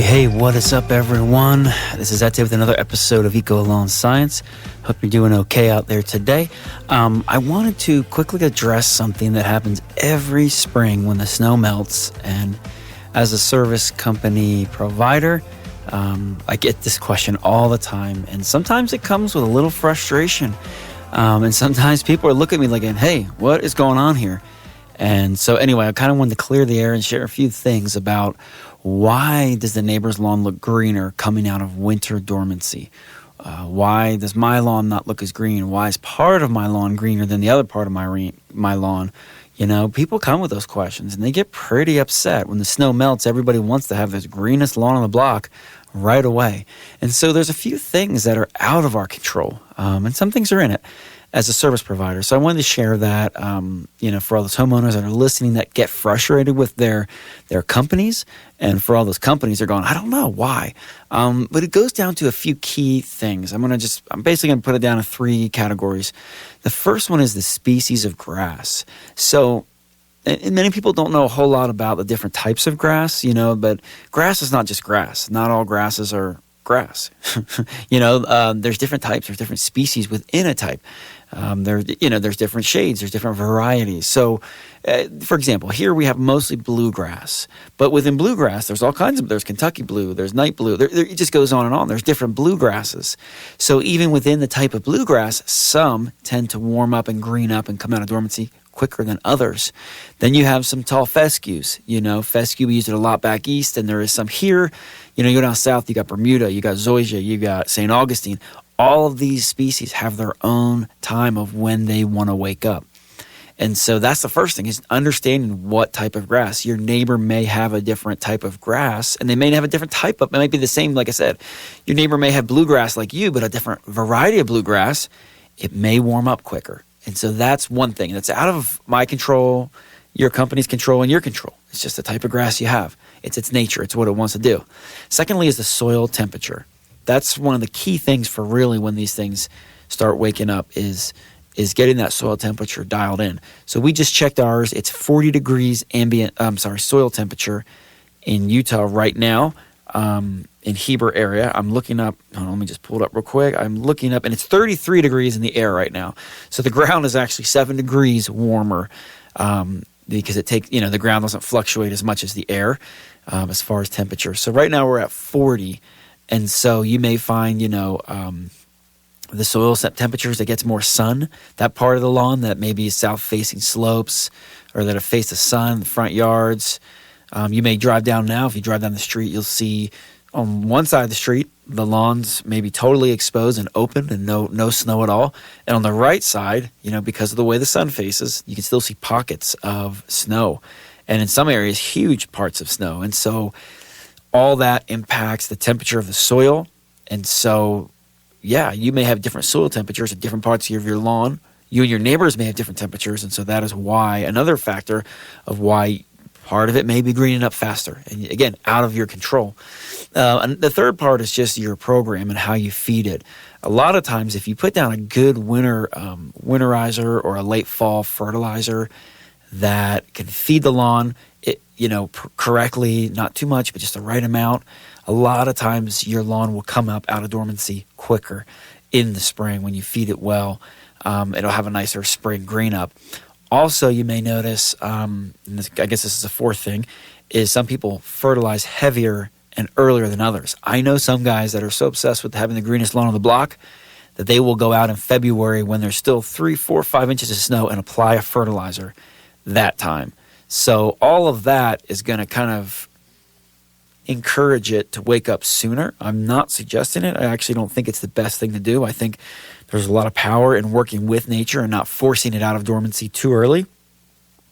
Hey, what is up, everyone? This is Ete with another episode of Eco Lawn Science. Hope you're doing okay out there today. I wanted to quickly address something that happens every spring when the snow melts. And as a service company provider, I get this question all the time. And sometimes it comes with a little frustration. And sometimes people are looking at me like, hey, what is going on here? And so anyway, I kind of wanted to clear the air and share a few things about why does the neighbor's lawn look greener coming out of winter dormancy? Why does my lawn not look as green? Why is part of my lawn greener than the other part of my lawn? You know, people come with those questions and they get pretty upset. When the snow melts, everybody wants to have this greenest lawn on the block right away. And so there's a few things that are out of our control, and some things are in it as a service provider. So I wanted to share that, for all those homeowners that are listening that get frustrated with their companies, and for all those companies that are going, I don't know why. But it goes down to a few key things. I'm basically going to put it down to three categories. The first one is the species of grass. So and many people don't know a whole lot about the different types of grass, but grass is not just grass. Not all grasses are grass. There's different types, there's different species within a type. There's different shades, there's different varieties. So, for example, here we have mostly bluegrass, but within bluegrass, there's all kinds of, there's Kentucky blue, there's night blue, it just goes on and on. There's different bluegrasses. So even within the type of bluegrass, some tend to warm up and green up and come out of dormancy quicker than others. Then you have some tall fescues. Fescue, we use it a lot back east, and there is some here. You go down south, you got Bermuda, you got zoysia, you got St. Augustine. All of these species have their own time of when they want to wake up. And so that's the first thing, is understanding what type of grass. Your neighbor may have a different type of grass, and they may have a different type of, it might be the same, like I said. Your neighbor may have bluegrass like you, but a different variety of bluegrass. It may warm up quicker. And so that's one thing that's out of my control, your company's control, and your control. It's just the type of grass you have. It's its nature. It's what it wants to do. Secondly is the soil temperature. That's one of the key things for really when these things start waking up is getting that soil temperature dialed in. So we just checked ours. It's 40 degrees soil temperature in Utah right now. In Heber area, I'm looking up, let me just pull it up real quick. I'm looking up, and it's 33 degrees in the air right now. So the ground is actually 7 degrees warmer, because the ground doesn't fluctuate as much as the air, as far as temperature. So right now we're at 40. And so you may find, the soil temperatures that gets more sun, that part of the lawn that maybe is south-facing slopes or that have faced the sun, the front yards. You may drive down now. If you drive down the street, you'll see on one side of the street, the lawns may be totally exposed and open and no snow at all. And on the right side, because of the way the sun faces, you can still see pockets of snow. And in some areas, huge parts of snow. And so all that impacts the temperature of the soil. And so, you may have different soil temperatures at different parts of your lawn. You and your neighbors may have different temperatures. And so that is why, another factor of why part of it may be greening up faster. And again, out of your control. And the third part is just your program and how you feed it. A lot of times, if you put down a good winterizer or a late fall fertilizer that can feed the lawn, correctly, not too much, but just the right amount, a lot of times your lawn will come up out of dormancy quicker in the spring when you feed it well. It'll have a nicer spring green up. Also, you may notice, I guess this is the fourth thing, is some people fertilize heavier and earlier than others. I know some guys that are so obsessed with having the greenest lawn on the block that they will go out in February when there's still 3, 4, 5 inches of snow and apply a fertilizer that time. So all of that is going to kind of encourage it to wake up sooner. I'm not suggesting it. I actually don't think it's the best thing to do. I think there's a lot of power in working with nature and not forcing it out of dormancy too early.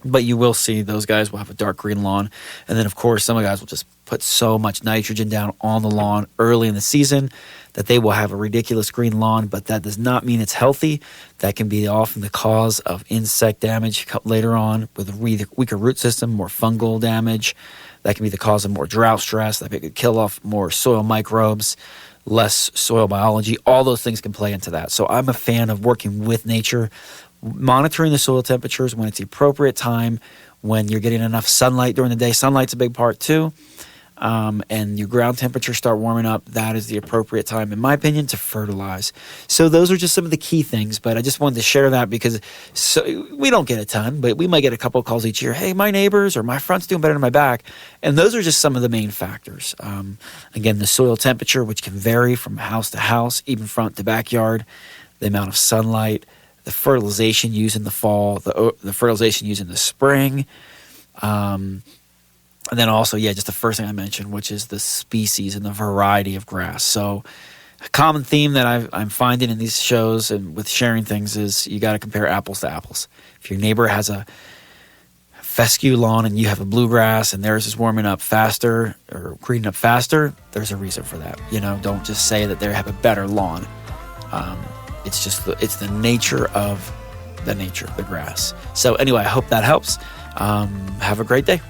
But you will see those guys will have a dark green lawn. And then, of course, some of the guys will just put so much nitrogen down on the lawn early in the season that they will have a ridiculous green lawn. But that does not mean it's healthy. That can be often the cause of insect damage later on with a weaker root system, more fungal damage. That can be the cause of more drought stress. That could kill off more soil microbes, less soil biology. All those things can play into that. So I'm a fan of working with nature, monitoring the soil temperatures when it's the appropriate time, when you're getting enough sunlight during the day. Sunlight's a big part too. and your ground temperature start warming up, that is the appropriate time, in my opinion, to fertilize. So those are just some of the key things, but I just wanted to share that because we don't get a ton, but we might get a couple of calls each year. Hey, my neighbors or my front's doing better than my back. And those are just some of the main factors. Again, the soil temperature, which can vary from house to house, even front to backyard, the amount of sunlight, the fertilization used in the fall, the fertilization used in the spring, and then also, just the first thing I mentioned, which is the species and the variety of grass. So a common theme that I'm finding in these shows and with sharing things is you got to compare apples to apples. If your neighbor has a fescue lawn and you have a bluegrass and theirs is warming up faster or greening up faster, there's a reason for that. Don't just say that they have a better lawn. It's just it's the nature of the grass. So anyway, I hope that helps. Have a great day.